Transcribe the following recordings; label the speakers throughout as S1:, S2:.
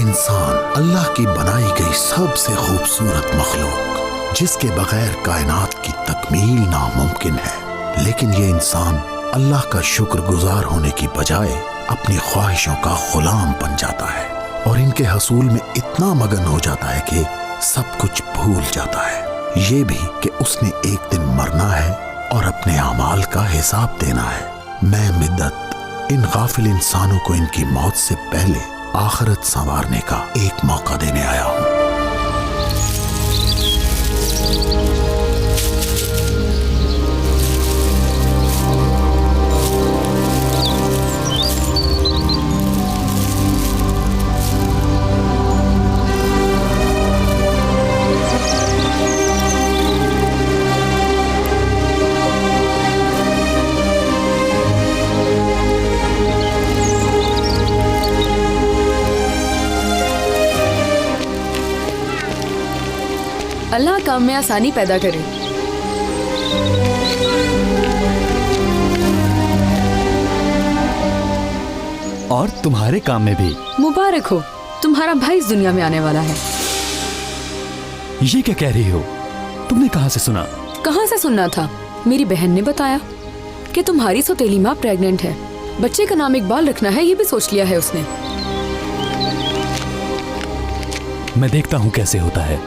S1: इंसान अल्लाह की बनाई गई सबसे खूबसूरत मखलूक, जिसके बगैर कायनात की तकमील नामुमकिन है। लेकिन ये इंसान अल्लाह का शुक्रगुजार होने की बजाय अपनी ख्वाहिशों का गुलाम बन जाता है और इनके हसूल में इतना मगन हो जाता है कि सब कुछ भूल जाता है। ये भी कि उसने एक दिन मरना है और अपने अमाल का हिसाब देना है। मैं मिद्दत इन गाफिल इंसानों को इनकी मौत से पहले आखिरत संवारने का एक मौका देने आया हूं।
S2: अल्लाह काम में आसानी पैदा करे।
S3: और तुम्हारे काम में भी
S2: मुबारक हो, तुम्हारा भाई इस दुनिया में आने वाला है।
S3: ये क्या कह रही हो? तुमने कहां से सुना?
S2: कहां से सुनना था? मेरी बहन ने बताया कि तुम्हारी सौतेली माँ प्रेग्नेंट है। बच्चे का नाम इकबाल रखना है, ये भी सोच लिया है उसने।
S3: मैं देखता हूं कैसे होता है।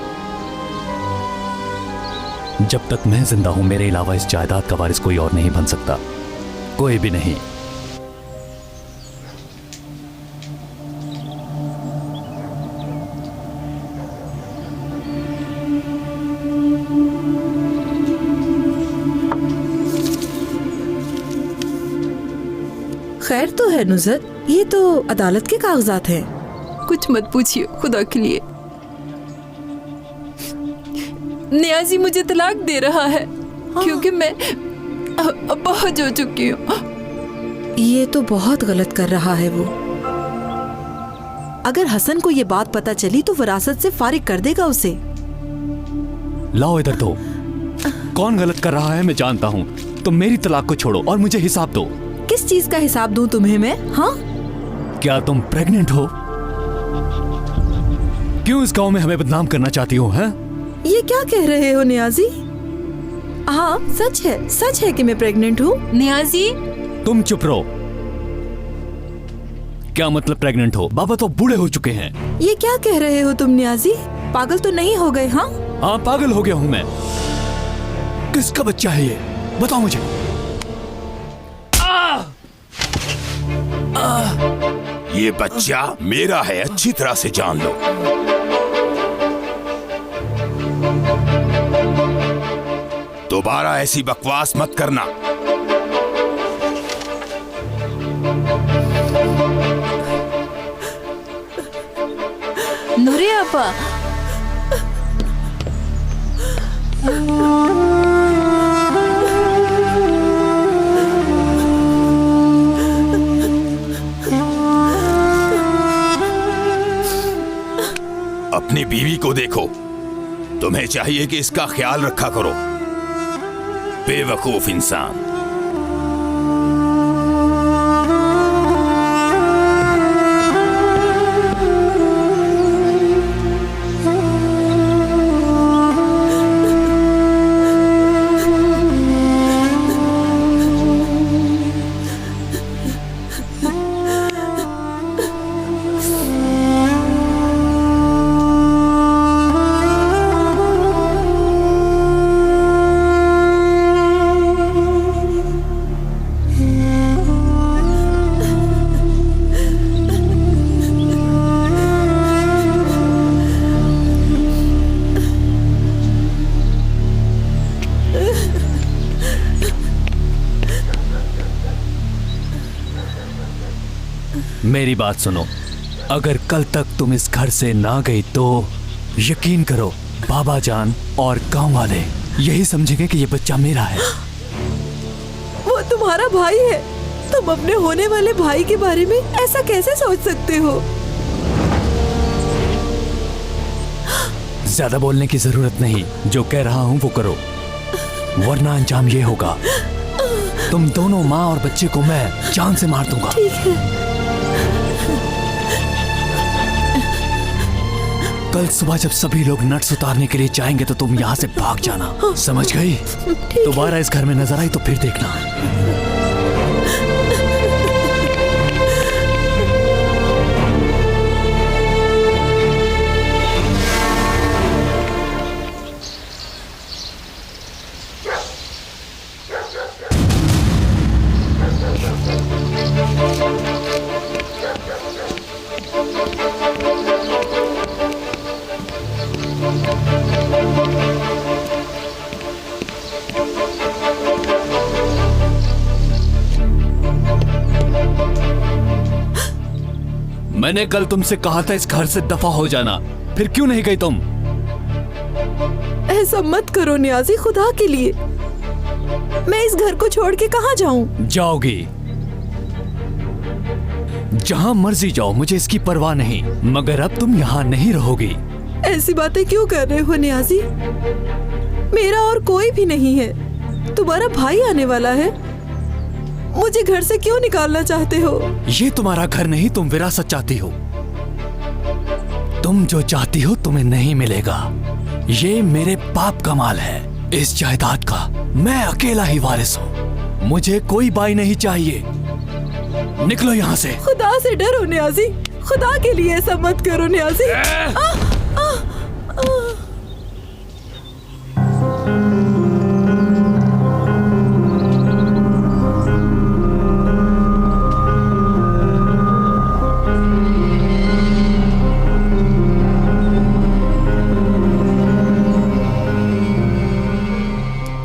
S3: जब तक मैं जिंदा हूं मेरे अलावा इस जायदाद का वारिस कोई और नहीं बन सकता, कोई भी नहीं।
S4: खैर तो है नुज़रत, ये तो अदालत के कागजात हैं।
S2: कुछ मत पूछिए खुदा के लिए। नियाजी मुझे तलाक दे रहा है क्योंकि मैं बहुत हो चुकी हूँ।
S4: ये तो बहुत गलत कर रहा है वो। अगर हसन को ये बात पता चली तो विरासत से फारिग कर देगा उसे।
S3: लाओ इधर दो। कौन गलत कर रहा है मैं जानता हूं। तुम मेरी तलाक को छोड़ो और मुझे हिसाब दो।
S4: किस चीज का हिसाब दूं तुम्हें मैं? हाँ,
S3: क्या तुम प्रेग्नेंट हो? क्यों इस गांव में हमें बदनाम करना चाहती हो? हैं?
S4: ये क्या कह रहे हो नियाजी? हाँ सच है कि मैं प्रेग्नेंट हूँ।
S2: नियाजी
S3: तुम चुप रहो। क्या मतलब प्रेग्नेंट हो? बाबा तो बूढ़े हो चुके हैं।
S4: ये क्या कह रहे हो तुम नियाजी? पागल तो नहीं हो गए? हाँ
S3: हाँ पागल हो गया हूं मैं। किसका बच्चा है ये? बताओ मुझे।
S5: ये बच्चा मेरा है, अच्छी तरह से जान लो। दोबारा ऐसी बकवास मत करना।
S2: नूरे आपा,
S5: अपनी बीवी को देखो। तुम्हें चाहिए कि इसका ख्याल रखा करो। बेवकूफ इंसान।
S3: मेरी बात सुनो। अगर कल तक तुम इस घर से ना गई तो यकीन करो बाबा जान और गांव वाले यही समझेंगे कि ये बच्चा मेरा है।
S4: वो तुम्हारा भाई है। तुम अपने होने वाले भाई के बारे में ऐसा कैसे सोच सकते हो?
S3: ज्यादा बोलने की जरूरत नहीं। जो कह रहा हूं वो करो, वरना अंजाम ये होगा, तुम दोनों माँ और बच्चे को मैं जान से मार दूंगा।
S4: ठीक है।
S3: कल सुबह जब सभी लोग नट्स उतारने के लिए जाएंगे तो तुम यहाँ से भाग जाना, समझ गई? दोबारा इस घर में नजर आई तो फिर देखना। मैंने कल तुमसे कहा था इस घर से दफा हो जाना, फिर क्यों नहीं गई तुम?
S4: ऐसा मत करो नियाजी, खुदा के लिए। मैं इस घर को छोड़ के कहाँ जाऊँ?
S3: जाओगी, जहां मर्जी जाओ, मुझे इसकी परवाह नहीं, मगर अब तुम यहाँ नहीं रहोगी।
S4: ऐसी बातें क्यों कर रहे हो नियाजी? मेरा और कोई भी नहीं है, तुम्हारा भाई आने वाला है। मुझे घर से क्यों निकालना चाहते हो?
S3: ये तुम्हारा घर नहीं, तुम विरासत चाहती हो। तुम जो चाहती हो तुम्हें नहीं मिलेगा। ये मेरे बाप का माल है, इस जायदाद का मैं अकेला ही वारिस हूँ। मुझे कोई भाई नहीं चाहिए। निकलो यहाँ से।
S4: खुदा से डरो नियाजी, खुदा के लिए ऐसा मत करो नियाजी।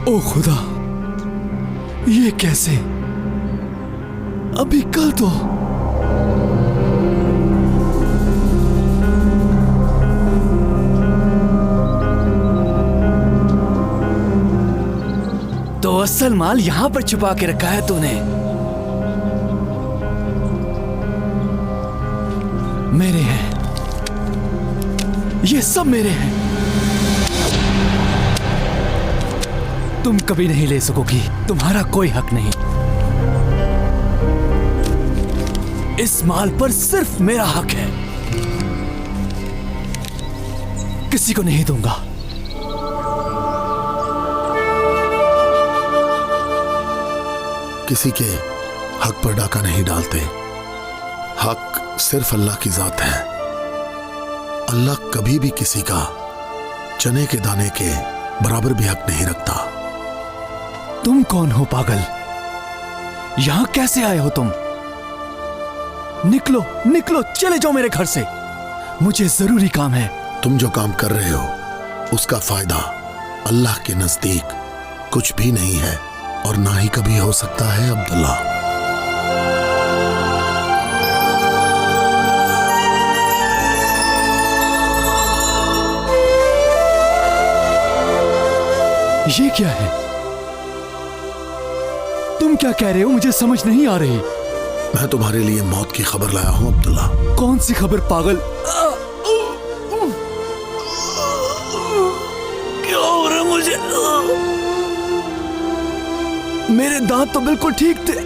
S3: ओ खुदा, ये कैसे? अभी कल तो असल माल यहां पर छुपा के रखा है तूने। मेरे हैं, ये सब मेरे हैं। तुम कभी नहीं ले सकोगी, तुम्हारा कोई हक नहीं। इस माल पर सिर्फ मेरा हक है, किसी को नहीं दूंगा।
S1: किसी के हक पर डाका नहीं डालते। हक सिर्फ अल्लाह की जात है। अल्लाह कभी भी किसी का चने के दाने के बराबर भी हक नहीं रखता।
S3: तुम कौन हो पागल? यहां कैसे आए हो तुम? निकलो निकलो, चले जाओ मेरे घर से, मुझे जरूरी काम है।
S1: तुम जो काम कर रहे हो उसका फायदा अल्लाह के नजदीक कुछ भी नहीं है और ना ही कभी हो सकता है अब्दुल्ला।
S3: ये क्या है? तुम क्या कह रहे हो? मुझे समझ नहीं आ रही।
S1: मैं तुम्हारे लिए मौत की खबर लाया हूं अब्दुल्ला।
S3: कौन सी खबर पागल? क्या हो रहा है मुझे? मेरे दांत तो बिल्कुल ठीक थे,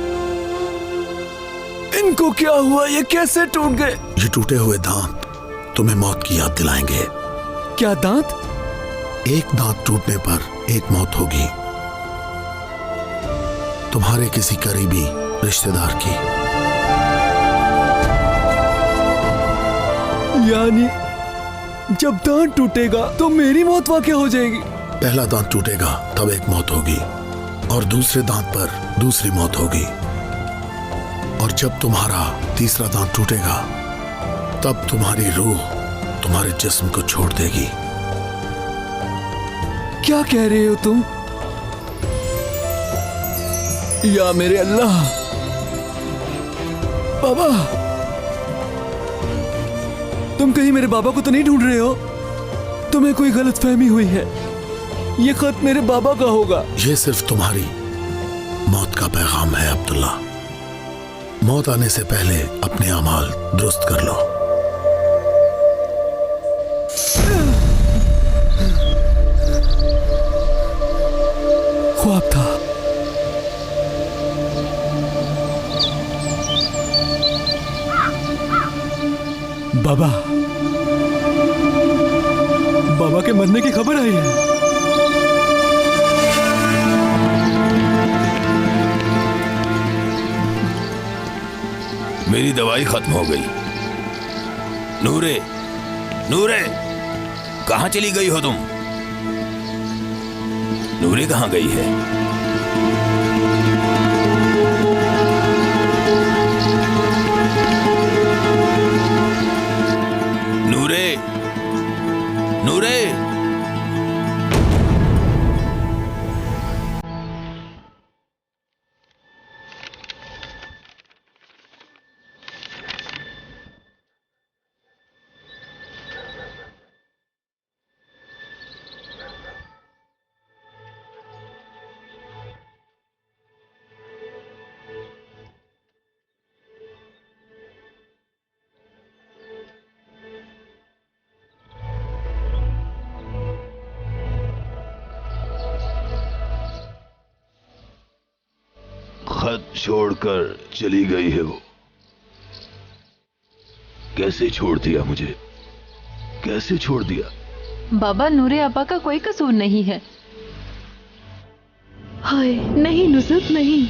S3: इनको क्या हुआ? ये कैसे टूट गए?
S1: ये टूटे हुए दांत तुम्हें मौत की याद दिलाएंगे।
S3: क्या दांत?
S1: एक दांत टूटने पर एक मौत होगी, तुम्हारे किसी करीबी रिश्तेदार की।
S3: यानी जब दांत टूटेगा तो मेरी मौत वाक़ई हो जाएगी?
S1: पहला दांत टूटेगा तब एक मौत होगी और दूसरे दांत पर दूसरी मौत होगी, और जब तुम्हारा तीसरा दांत टूटेगा तब तुम्हारी रूह तुम्हारे जिस्म को छोड़ देगी।
S3: क्या कह रहे हो तुम? या मेरे अल्लाह! बाबा, तुम कहीं मेरे बाबा को तो नहीं ढूंढ रहे हो? तुम्हें कोई गलतफहमी हुई है, ये खत मेरे बाबा का होगा।
S1: ये सिर्फ तुम्हारी मौत का पैगाम है अब्दुल्ला। मौत आने से पहले अपने अमाल दुरुस्त कर लो।
S3: ख्वाब था। बाबा, बाबा के मरने की खबर आई है।
S5: मेरी दवाई खत्म हो गई। नूरे, नूरे, कहाँ चली गई हो तुम? नूरे कहाँ गई है? नूरे, नूरे।
S6: खत छोड़कर चली गई है वो। कैसे छोड़ दिया मुझे, कैसे छोड़ दिया?
S7: बाबा, नूरे आपा का कोई कसूर नहीं है। हाय नहीं नुसरत, नहीं।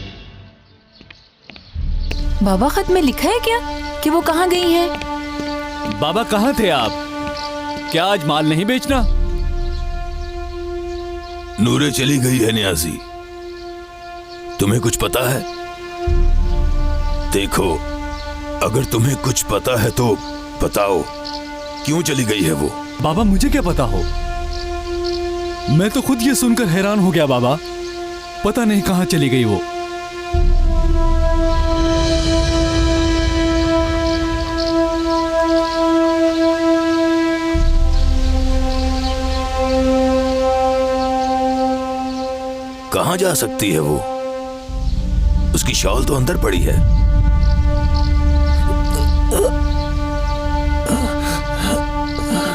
S8: बाबा, खत में लिखा है क्या कि वो कहाँ गई हैं?
S3: बाबा कहाँ थे आप? क्या आज माल नहीं बेचना?
S5: नूरे चली गई है नियाजी। तुम्हें कुछ पता है? देखो, अगर तुम्हें कुछ पता है तो बताओ, क्यों चली गई है वो?
S3: बाबा, मुझे क्या पता हो? मैं तो खुद ये सुनकर हैरान हो गया बाबा। पता नहीं कहाँ चली गई वो।
S5: कहाँ जा सकती है वो? उसकी शॉल तो अंदर पड़ी है।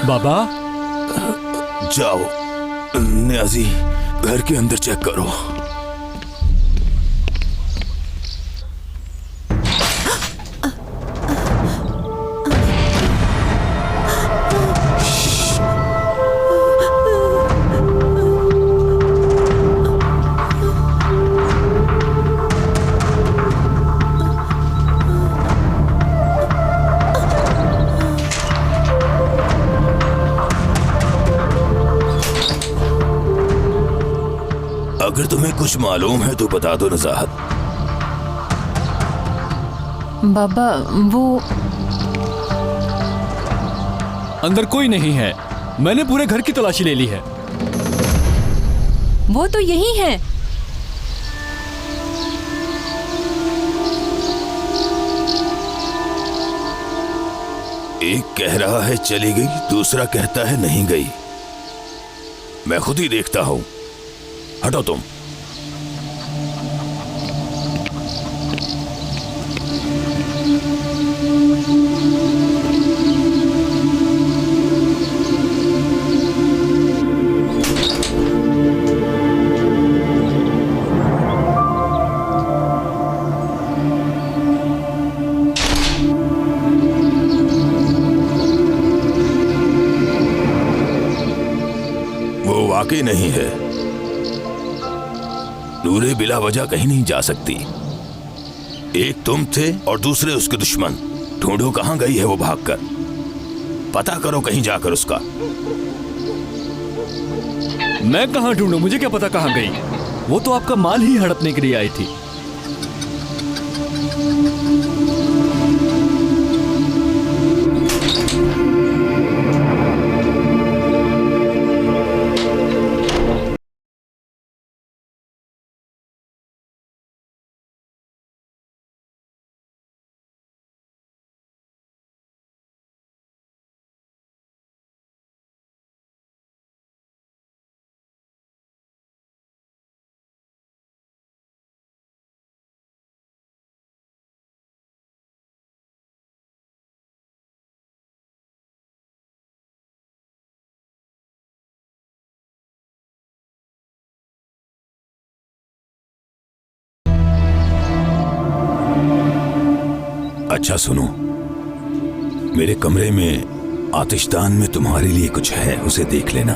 S3: बाबा,
S5: जाओ नियाजी, घर के अंदर चेक करो। अगर तुम्हें कुछ मालूम है तो बता दो नज़ाहत।
S8: बाबा, वो
S3: अंदर कोई नहीं है। मैंने पूरे घर की तलाशी ले ली है।
S8: वो तो यही है।
S5: एक कह रहा है चली गई, दूसरा कहता है नहीं गई। मैं खुद ही देखता हूं। हटो तुम। वो वाकई नहीं है। नूरे बिला वजह कहीं नहीं जा सकती। एक तुम थे और दूसरे उसके दुश्मन। ढूंढो कहां गई है वो भागकर। पता करो कहीं जाकर उसका।
S3: मैं कहां ढूंढूं? मुझे क्या पता कहां गई? वो तो आपका माल ही हड़पने के लिए आई थी। अच्छा सुनो, मेरे कमरे में
S5: आतिशदान में तुम्हारे लिए कुछ है, उसे देख लेना।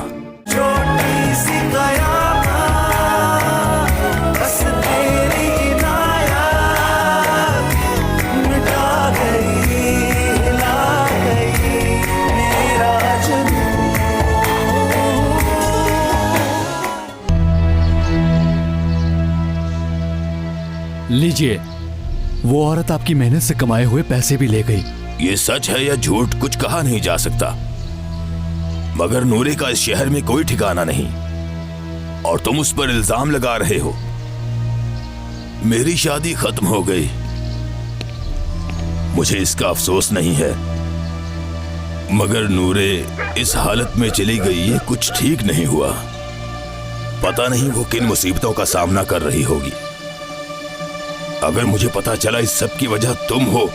S3: लीजिए, वो औरत आपकी मेहनत से कमाए हुए पैसे भी ले गई।
S5: ये सच है या झूठ कुछ कहा नहीं जा सकता, मगर नूरे का इस शहर में कोई ठिकाना नहीं और तुम उस पर इल्जाम लगा रहे हो। मेरी शादी खत्म हो गई, मुझे इसका अफसोस नहीं है, मगर नूरे इस हालत में चली गई, ये कुछ ठीक नहीं हुआ। पता नहीं वो किन मुसीबतों का सामना कर रही होगी। अगर मुझे पता चला इस सब की वजह तुम हो,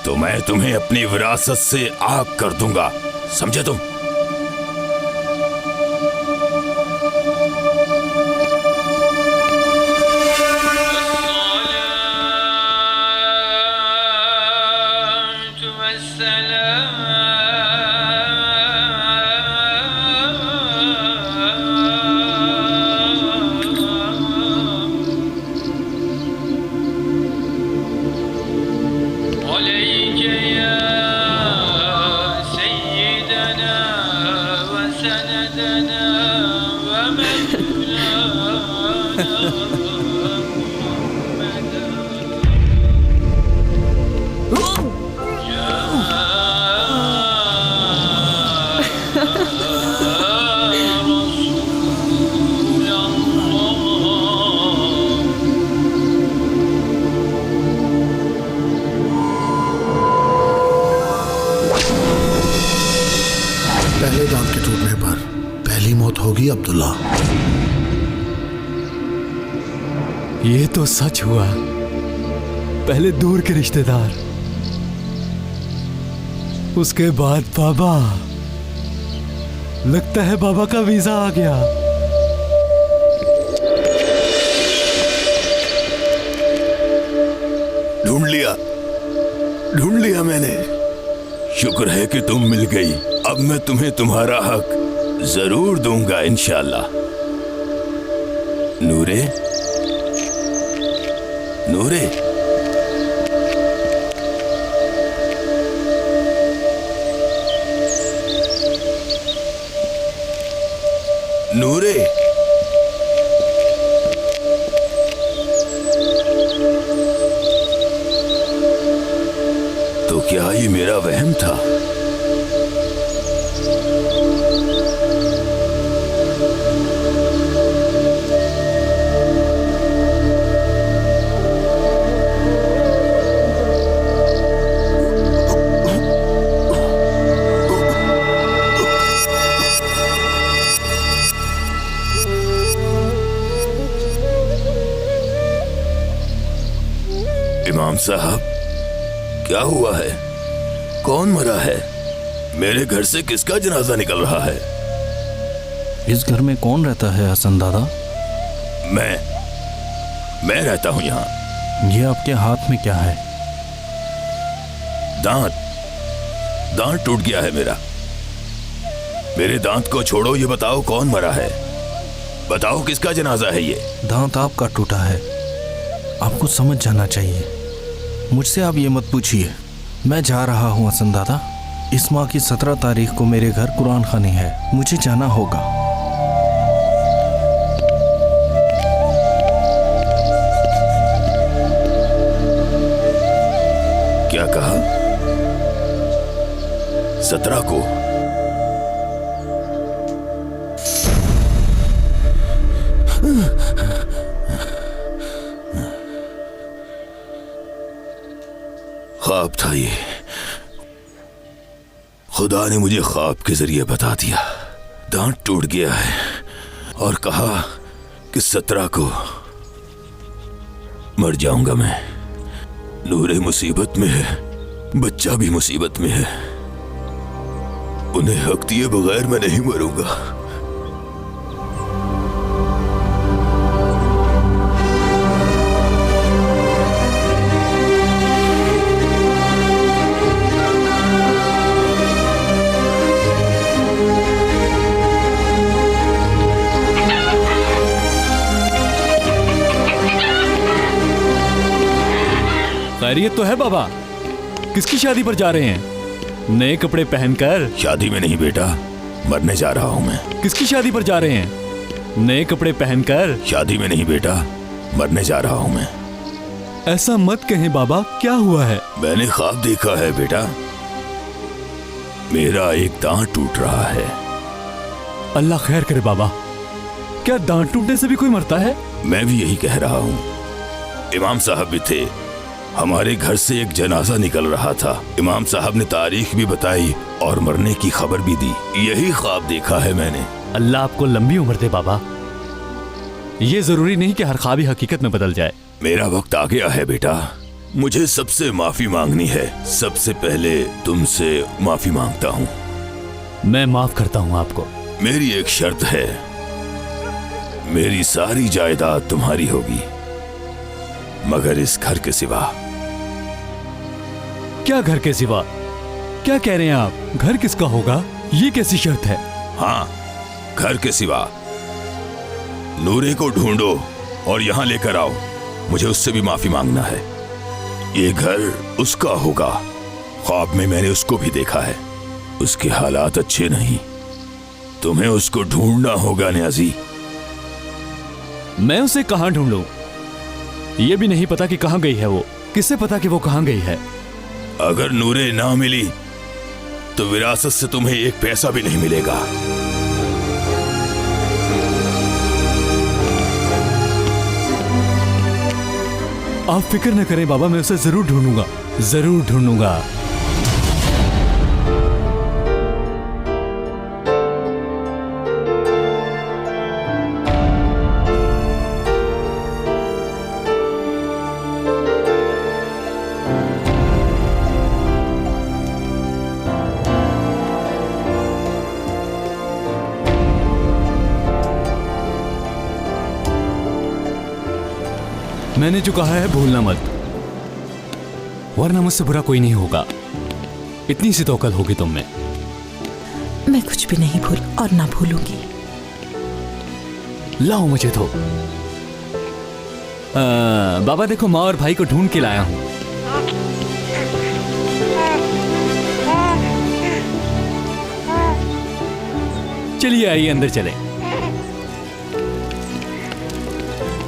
S5: तो मैं तुम्हें अपनी विरासत से आग कर दूंगा, समझे तुम?
S1: पहले दांत के टूटने पर पहली मौत होगी अब्दुल्ला।
S3: ये तो सच हुआ। पहले दूर के रिश्तेदार, उसके बाद बाबा। लगता है बाबा का वीजा आ गया।
S5: ढूंढ लिया मैंने। शुक्र है कि तुम मिल गई। अब मैं तुम्हें तुम्हारा हक जरूर दूंगा इंशाल्लाह। नूरे, नूरे, नूरे, तो क्या ये मेरा वहम था? इमाम साहब, क्या हुआ है? कौन मरा है? मेरे घर से किसका जनाजा निकल रहा है?
S9: इस घर में कौन रहता है हसन दादा?
S5: मैं रहता हूं यहाँ।
S9: ये आपके हाथ में क्या है?
S5: दांत टूट गया है मेरा। मेरे दांत को छोड़ो, ये बताओ कौन मरा है? बताओ किसका जनाजा है ये?
S9: दांत आपका टूटा है, आपको समझ जाना चाहिए। मुझसे आप ये मत पूछिए। मैं जा रहा हूँ हसन दादा। इस माह की 17 तारीख को मेरे घर कुरान खानी है, मुझे जाना होगा।
S5: क्या कहा? 17 को? ख्वाब था ये। खुदा ने मुझे ख्वाब के जरिए बता दिया। दांत टूट गया है और कहा कि 17 को मर जाऊंगा मैं। नूरे मुसीबत में है, बच्चा भी मुसीबत में है। उन्हें हक दिए बगैर मैं नहीं मरूंगा।
S3: खैरियत तो है बाबा? किसकी शादी पर जा रहे हैं? नए कपड़े पहनकर?
S5: शादी में नहीं बेटा, मरने जा रहा हूँ मैं।
S3: किसकी शादी पर जा रहे हैं? नए कपड़े पहनकर?
S5: शादी में नहीं बेटा, मरने जा रहा हूँ मैं।
S3: ऐसा मत कहें बाबा, क्या हुआ है?
S5: मैंने ख्वाब देखा है बेटा, मेरा एक दांत टूट रहा है।
S3: अल्लाह खैर करे बाबा। क्या दांत टूटने से भी कोई मरता है?
S5: मैं भी यही कह रहा हूँ। इमाम साहब भी थे, हमारे घर से एक जनाजा निकल रहा था। इमाम साहब ने तारीख भी बताई और मरने की खबर भी दी। यही ख्वाब देखा है मैंने।
S3: अल्लाह आपको लंबी उम्र दे बाबा। ये जरूरी नहीं कि हर ख्वाब ही हकीकत में बदल जाए।
S5: मेरा वक्त आ गया है बेटा, मुझे सबसे माफी मांगनी है। सबसे पहले तुमसे माफी मांगता हूँ।
S3: मैं माफ करता हूँ आपको।
S5: मेरी एक शर्त है, मेरी सारी जायदाद तुम्हारी होगी, मगर इस घर के सिवा।
S3: क्या घर के सिवा? क्या कह रहे हैं आप? घर किसका होगा? ये कैसी शर्त है?
S5: हाँ, घर के सिवा। नूरे को ढूंढो और यहाँ लेकर आओ, मुझे उससे भी माफी मांगना है। ये घर उसका होगा। ख्वाब में मैंने उसको भी देखा है, उसके हालात अच्छे नहीं। तुम्हें उसको ढूंढना होगा न्याजी।
S3: मैं उसे कहाँ ढूंढूं? ये भी नहीं पता कि कहाँ गई है वो। किससे पता कि वो कहाँ गई है?
S5: अगर नूरे ना मिली तो विरासत से तुम्हें एक पैसा भी नहीं मिलेगा।
S3: आप फिक्र न करें बाबा, मैं उसे जरूर ढूंढूंगा, जरूर ढूंढूंगा। मैंने जो कहा है भूलना मत, वरना मुझसे बुरा कोई नहीं होगा। इतनी सी तौकल होगी तुम में।
S4: मैं कुछ भी नहीं भूल और ना भूलूंगी।
S3: लाओ मुझे तो। बाबा देखो, माँ और भाई को ढूंढ के लाया हूं। चलिए आइए अंदर चले।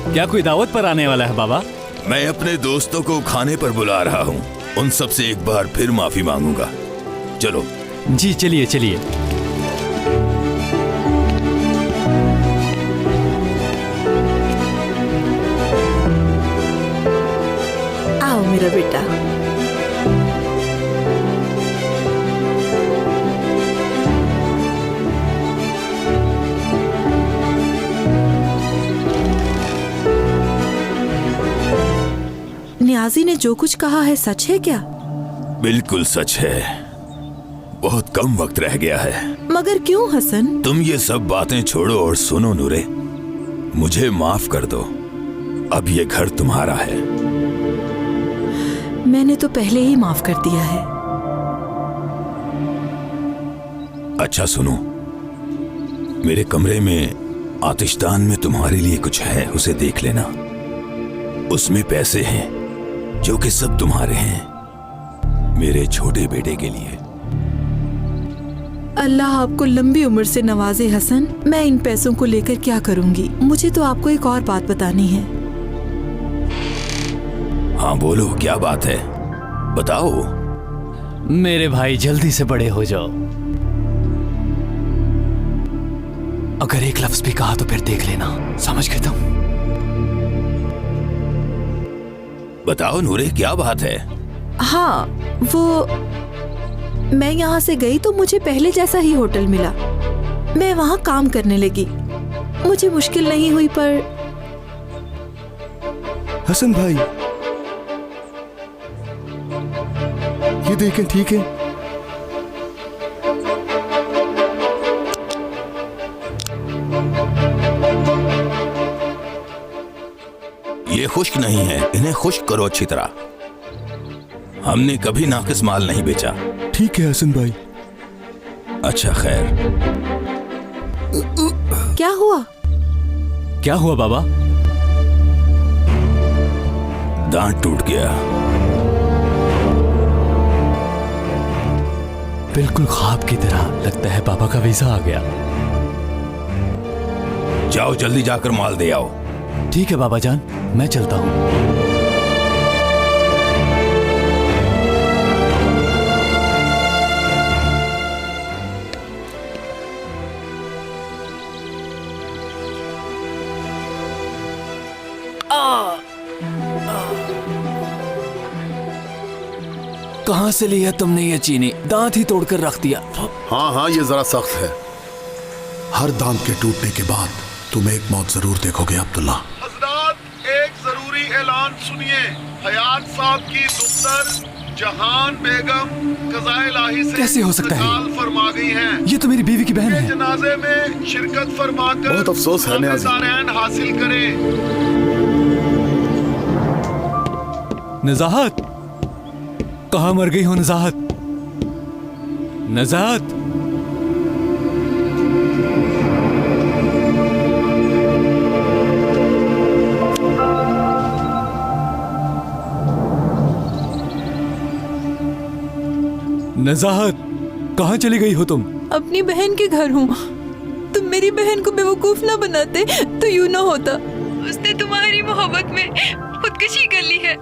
S3: क्या कोई दावत पर आने वाला है बाबा?
S5: मैं अपने दोस्तों को खाने पर बुला रहा हूँ, उन सब से एक बार फिर माफी मांगूंगा। चलो।
S3: जी चलिए चलिए।
S4: आओ मेरा बेटा। नियाजी ने जो कुछ कहा है सच है क्या?
S5: बिल्कुल सच है। बहुत कम वक्त रह गया है।
S4: मगर क्यों हसन?
S5: तुम ये सब बातें छोड़ो और सुनो नूरे, मुझे माफ कर दो। अब ये घर तुम्हारा है।
S4: मैंने तो पहले ही माफ कर दिया है।
S5: अच्छा सुनो, मेरे कमरे में आतिशदान में तुम्हारे लिए कुछ है, उसे देख लेना। उसमें पैसे हैं जो कि सब तुम्हारे हैं, मेरे छोटे बेटे के लिए।
S4: अल्लाह आपको लंबी उम्र से नवाजे हसन। मैं इन पैसों को लेकर क्या करूंगी? मुझे तो आपको एक और बात बतानी है।
S5: हाँ बोलो, क्या बात है, बताओ।
S3: मेरे भाई जल्दी से बड़े हो जाओ। अगर एक लफ्ज भी कहा तो फिर देख लेना, समझ गए तुम?
S5: बताओ नूरे, क्या बात है?
S4: हाँ, वो मैं यहाँ से गई तो मुझे पहले जैसा ही होटल मिला। मैं वहाँ काम करने लगी। मुझे मुश्किल नहीं हुई, पर
S9: हसन भाई, ये देखें, ठीक है?
S5: ये खुश्क नहीं है, इन्हें खुश्क करो अच्छी तरह। हमने कभी नाकिस माल नहीं बेचा।
S9: ठीक है हसन भाई।
S5: अच्छा खैर।
S4: क्या हुआ?
S3: क्या हुआ बाबा?
S5: दांत टूट गया।
S3: बिल्कुल ख्वाब की तरह लगता है पापा का वीजा आ गया।
S5: जाओ जल्दी जाकर माल दे आओ।
S3: ठीक है बाबा जान, मैं चलता हूँ। कहाँ से लिया तुमने ये चीनी? दांत ही तोड़कर रख दिया।
S1: हाँ हाँ, ये जरा सख्त है। हर दांत के टूटने के बाद तुम एक मौत जरूर देखोगे अब्दुल्ला।
S10: हजरात, एक जरूरी ऐलान सुनिए। हयात साहब की दुख्तर जहान बेगम कज़ाए इलाही से
S3: कैसे हो सकता है?
S10: इंतकाल फरमा गई हैं।
S3: ये तो मेरी बीवी की बहन है।
S10: जनाजे में शिरकत फरमाकर
S1: बहुत अफसोस है न्याज़ी।
S10: ज़ारैन हासिल करें।
S3: नज़ाहत, कहाँ मर गई हो नज़ाहत? नज़ाहत, नज़ाहत, कहाँ चली गई हो तुम?
S4: अपनी बहन के घर हूँ। तुम मेरी बहन को बेवकूफ ना बनाते तो यूं ना होता। उसने तुम्हारी मोहब्बत में खुदकुशी कर ली है।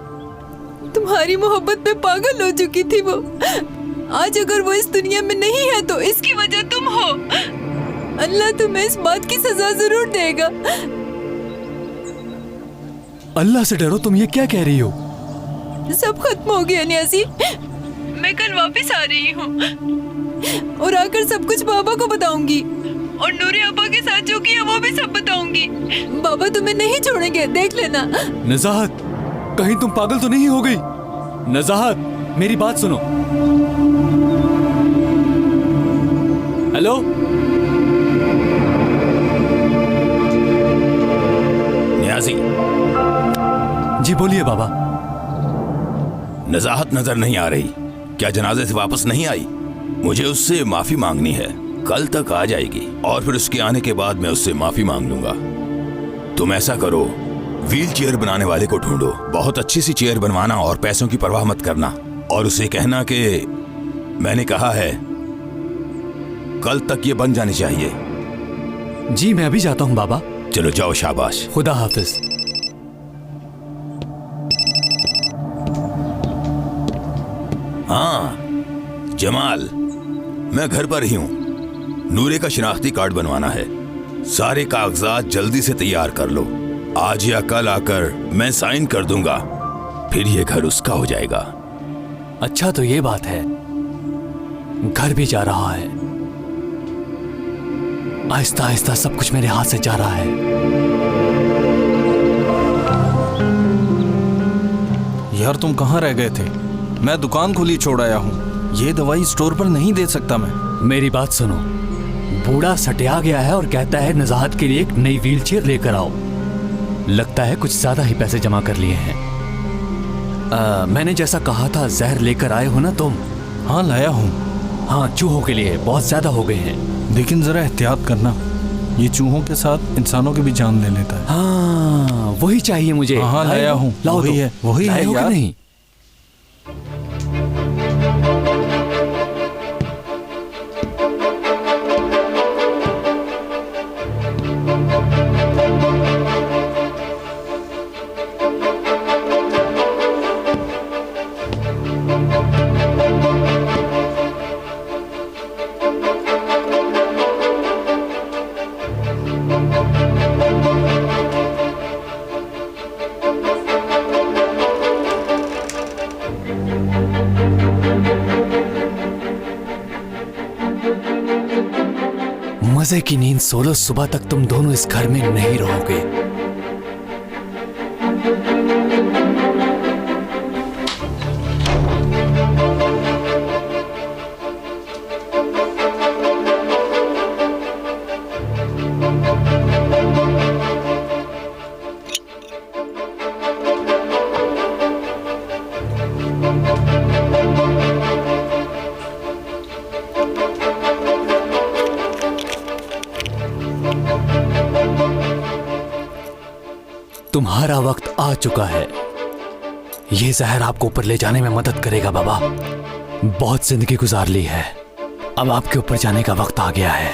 S4: तुम्हारी मोहब्बत में पागल हो चुकी थी वो। आज अगर वो इस दुनिया में नहीं है तो इसकी वजह तुम हो। अल्लाह तुम्हें इस बात की सजा जरूर देगा।
S3: अल्लाह से डरो, तुम ये क्या कह रही हो?
S4: सब खत्म हो गया न्याज़ी। मैं कल वापस आ रही हूँ और आकर सब कुछ बाबा को बताऊंगी और नूरे अब्बा के साथ जो किया वो भी सब बताऊंगी। बाबा तुम्हें नहीं छोड़ेंगे, देख लेना।
S3: नज़ाहत, कहीं तुम पागल तो नहीं हो गई? नज़ाहत, मेरी बात सुनो। हेलो,
S5: न्याज़ी।
S3: जी बोलिए बाबा।
S5: नज़ाहत नजर नहीं आ रही। क्या जनाजे से वापस नहीं आई? मुझे उससे माफी मांगनी है। कल तक आ जाएगी और फिर उसके आने के बाद मैं उससे माफी मांग लूंगा। तुम ऐसा करो, व्हील चेयर बनाने वाले को ढूंढो। बहुत अच्छी सी चेयर बनवाना और पैसों की परवाह मत करना। और उसे कहना कि मैंने कहा है कल तक ये बन जानी चाहिए।
S3: जी मैं अभी जाता हूँ बाबा।
S5: चलो जाओ, शाबाश।
S3: खुदा हाफिज।
S5: हाँ जमाल, मैं घर पर ही हूँ। नूरे का शिनाख्ती कार्ड बनवाना है। सारे कागजात जल्दी से तैयार कर लो। आज या कल आकर मैं साइन कर दूंगा, फिर ये घर उसका हो जाएगा।
S3: अच्छा तो ये बात है, घर भी जा रहा है। आहिस्ता आहिस्ता सब कुछ मेरे हाथ से जा रहा है।
S9: यार तुम कहाँ रह गए थे? मैं दुकान खुली छोड़ आया हूँ। ये दवाई स्टोर पर नहीं दे सकता मैं।
S3: मेरी बात सुनो, बूढ़ा सटिया गया है और कहता है नज़ाहत के लिए एक नई व्हील चेयर लेकर आओ। लगता है कुछ ज्यादा ही पैसे जमा कर लिए हैं। मैंने जैसा कहा था जहर लेकर आए हो ना तुम?
S9: हाँ लाया हूँ।
S3: हाँ, चूहों के लिए बहुत ज्यादा हो गए हैं।
S9: लेकिन जरा एहतियात करना, ये चूहों के साथ इंसानों की भी जान ले लेता है।
S3: हाँ वही चाहिए मुझे।
S9: हाँ लाया हूँ।
S3: लाओ,
S9: वही है, वही है यार।
S3: नहीं मजे की नींद सो लो, सुबह तक तुम दोनों इस घर में नहीं रहोगे। तुम्हारा वक्त आ चुका है। ये जहर आपको ऊपर ले जाने में मदद करेगा बाबा। बहुत जिंदगी गुजार ली है, अब आपके ऊपर जाने का वक्त आ गया है।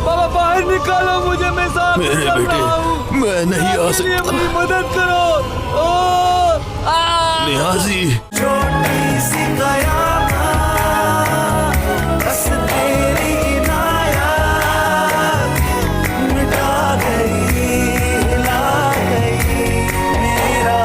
S11: बाबा बाहर निकालो मुझे, मैं सांप
S5: मेरे
S11: चल
S5: बेटे,
S11: रहा हूँ।
S5: मैं नहीं आ सकता।
S11: मेरी मदद करो।
S5: नियाजी,
S11: छोटी सी बस तेरी इनायत मिटा गई, हिला गई मेरा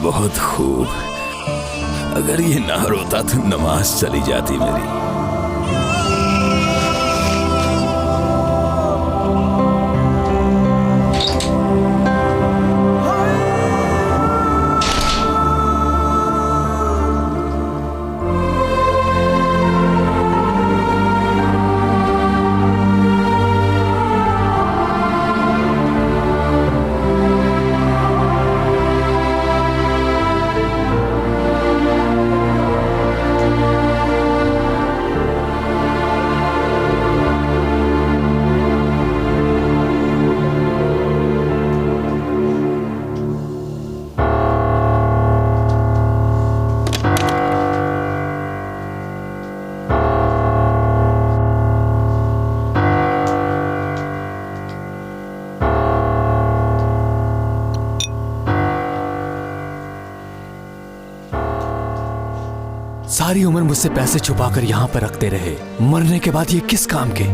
S5: बहुत खूब। अगर ये ना रोता तो नमाज चली जाती मेरी।
S3: सारी उम्र मुझसे पैसे छुपाकर यहां पर रखते रहे, मरने के बाद ये किस काम के?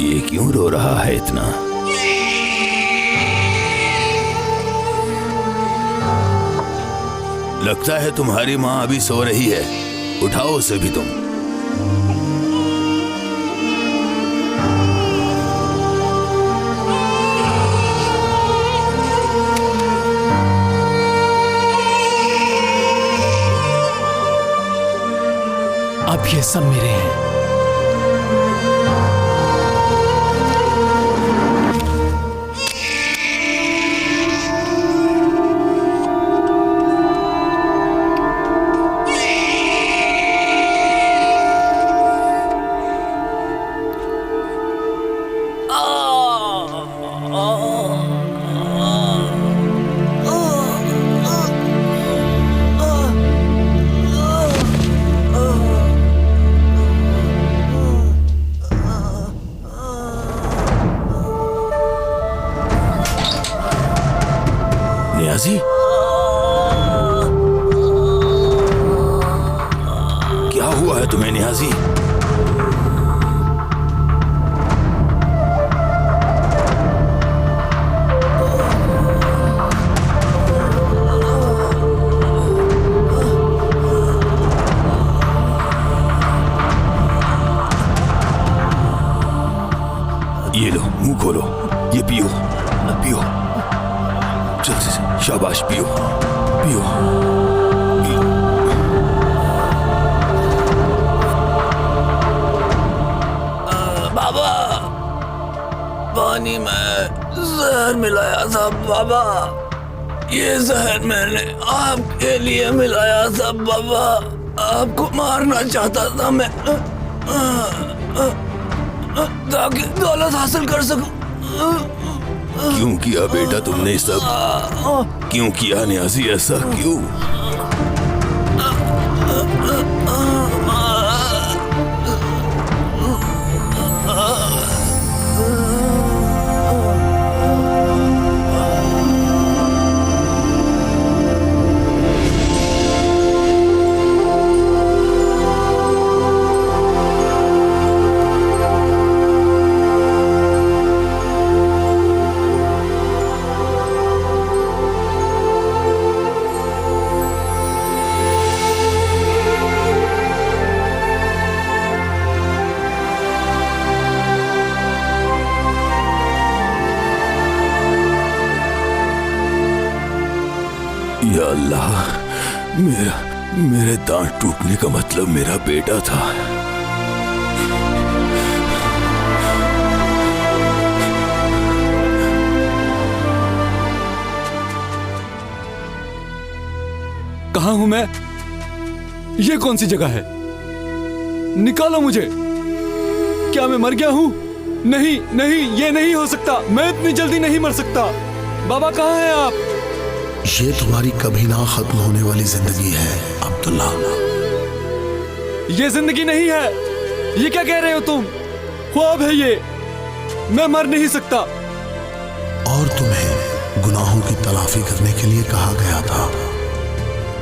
S5: ये क्यों रो रहा है इतना? लगता है तुम्हारी माँ अभी सो रही है, उठाओ उसे भी तुम।
S3: अब ये सब मेरे हैं।
S5: नियाजी, क्या हुआ है तुम्हें नियाजी? ये लो, मुंह खोलो, ये पियो, पियो, जल्दी से, शाबाश, पियो, पियो, पियो।
S11: बाबा, पानी में जहर मिलाया था बाबा। ये जहर मैंने आपके लिए मिलाया था बाबा। आपको मारना चाहता था मैं, ताकि दौलत हासिल कर सकूं।
S5: क्यों किया बेटा तुमने सब? क्यों किया नियाजी, ऐसा क्यों? मेरे दांत टूटने का मतलब मेरा बेटा था।
S3: कहाँ हूं मैं? ये कौन सी जगह है? निकालो मुझे। क्या मैं मर गया हूँ? नहीं नहीं, ये नहीं हो सकता। मैं इतनी जल्दी नहीं मर सकता। बाबा कहाँ हैं आप?
S1: ये तुम्हारी कभी ना खत्म होने वाली जिंदगी है अब्दुल्ला।
S3: ये जिंदगी नहीं है। ये क्या कह रहे हो तुम? ख्वाब है ये। मैं मर नहीं सकता।
S1: और तुम्हें गुनाहों की तलाफी करने के लिए कहा गया था।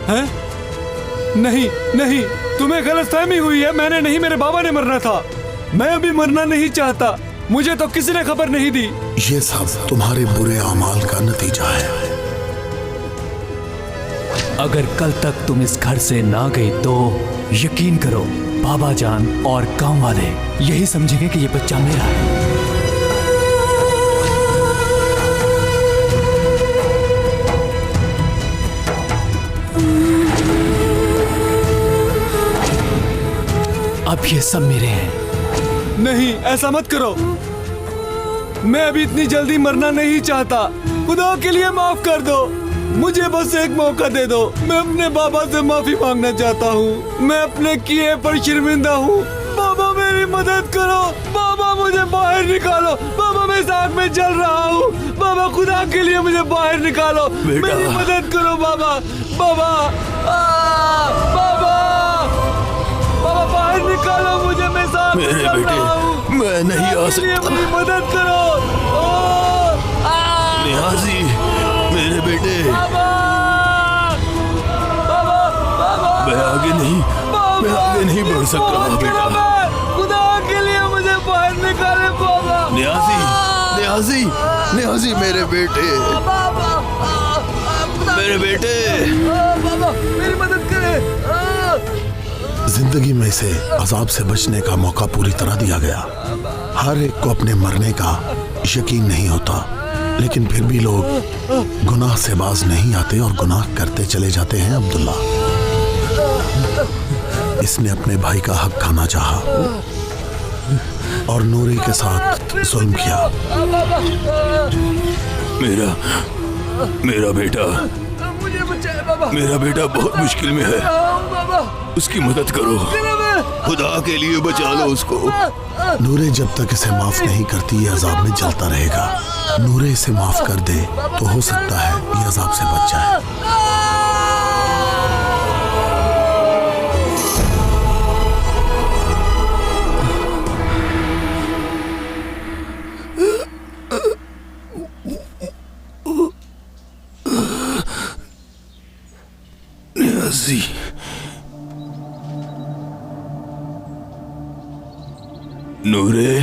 S3: हैं? नहीं नहीं, तुम्हें गलतफहमी हुई है। मैंने नहीं, मेरे बाबा ने मरना था। मैं अभी मरना नहीं चाहता। मुझे तो किसी ने खबर नहीं दी।
S1: ये सब तुम्हारे बुरे अमाल का नतीजा है।
S3: अगर कल तक तुम इस घर से ना गए तो यकीन करो, बाबा जान और गांव वाले यही समझेंगे कि ये बच्चा मेरा है। अब ये सब मेरे हैं। नहीं, ऐसा मत करो। मैं अभी इतनी जल्दी मरना नहीं चाहता। खुदा के लिए माफ कर दो। मुझे बस एक मौका दे दो। मैं अपने बाबा से माफी मांगना चाहता हूँ। मैं अपने किए पर शर्मिंदा हूँ। बाबा मेरी मदद करो। बाबा मुझे बाहर निकालो। बाबा मैं इस आग में जल रहा हूँ। बाबा खुदा के लिए मुझे बाहर निकालो। मेरी मदद करो बाबा। बाबा बाबा बाबा बाहर निकालो मुझे। मैं साथ
S5: मेरे बेटे, मैं नहीं आ सकता।
S3: मेरी मदद करो।
S5: नियाजी, मेरे बेटे, मैं आगे नहीं बढ़ सकता बेटा।
S3: खुदा के लिए मुझे बाहर निकाले बाबा।
S5: नियाजी मेरे बेटे, मेरे बेटे,
S3: बाबा मेरी मदद करे।
S1: जिंदगी में से अजाब से बचने का मौका पूरी तरह दिया गया। हर एक को अपने मरने का यकीन नहीं होता, लेकिन फिर भी लोग गुनाह से बाज नहीं आते और गुनाह करते चले जाते हैं। अब्दुल्ला, इसने अपने भाई का हक खाना चाहा और नूरी के साथ जुल्म किया।
S5: मेरा बेटा बहुत मुश्किल में है। उसकी मदद करो। खुदा के लिए बचा लो उसको।
S1: नूरे जब तक इसे माफ नहीं करती ये अजाब में जलता रहेगा। नूरे इसे माफ कर दे तो हो सकता है ये अजाब से बच जाए।
S5: नियाजी, नूरे,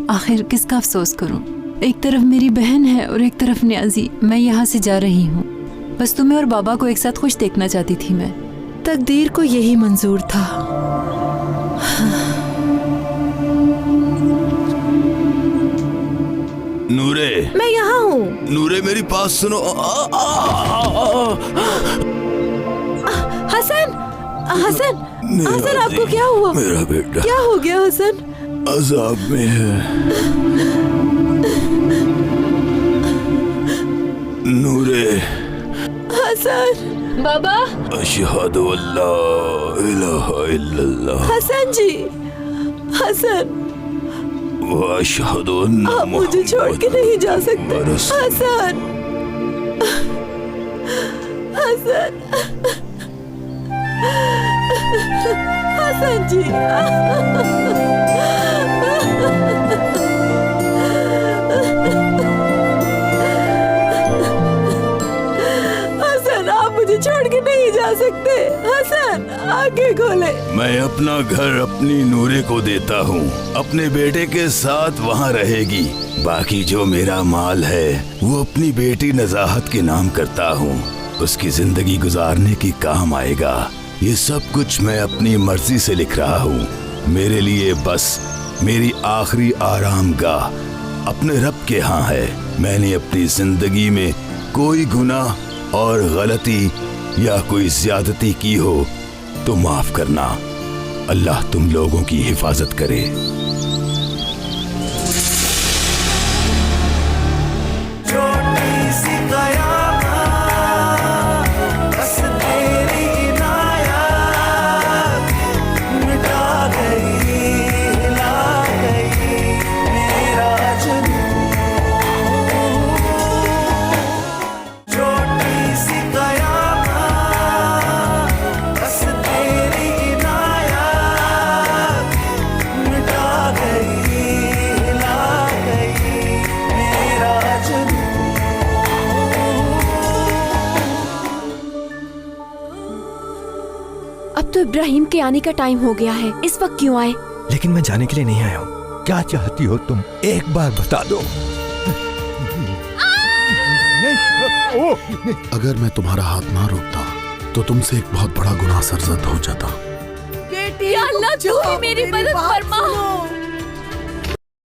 S8: आखिर किसका अफसोस करूं? एक तरफ मेरी बहन है और एक तरफ न्याजी। मैं यहाँ से जा रही हूँ। बस तुम्हें और बाबा को एक साथ खुश देखना चाहती थी मैं। तकदीर को यही मंजूर था।
S5: नूरे,
S4: मैं यहाँ हूँ।
S5: नूरे मेरी बात सुनो।
S4: हसन, हसन, हसन आपको क्या हुआ?
S5: मेरा बेटा
S4: क्या हो गया हसन?
S5: अजाब में है। नूरे,
S4: हसन, बाबा,
S5: अशहदु अल्ला इलाहा इल्लल्लाह।
S4: हसन जी, हसन,
S5: व अशहदु अन्ना
S4: आप मुझे छोड़ के नहीं जा सकते। हसन, हसन, हसन जी। हसन, आप मुझे छोड़ के नहीं जा सकते। हसन, आंखें खोले।
S5: मैं अपना घर अपनी नूरे को देता हूँ। अपने बेटे के साथ वहाँ रहेगी। बाकी जो मेरा माल है वो अपनी बेटी नजाहत के नाम करता हूँ। उसकी जिंदगी गुजारने की काम आएगा। ये सब कुछ मैं अपनी मर्जी से लिख रहा हूँ। मेरे लिए बस मेरी आखिरी आरामगाह अपने रब के यहाँ है। मैंने अपनी जिंदगी में कोई गुनाह और गलती या कोई ज्यादती की हो तो माफ करना। अल्लाह तुम लोगों की हिफाजत करे।
S12: अब तो इब्राहिम के आने का टाइम हो गया है, इस वक्त क्यों आए?
S13: लेकिन मैं जाने के लिए नहीं आया हूँ। क्या चाहती हो तुम? एक बार बता दो।
S1: अगर मैं तुम्हारा हाथ ना रोकता तो तुमसे एक बहुत बड़ा गुनाह सरजद हो जाता।
S12: बेटी, अल्लाह तू ही मेरी मदद फरमा।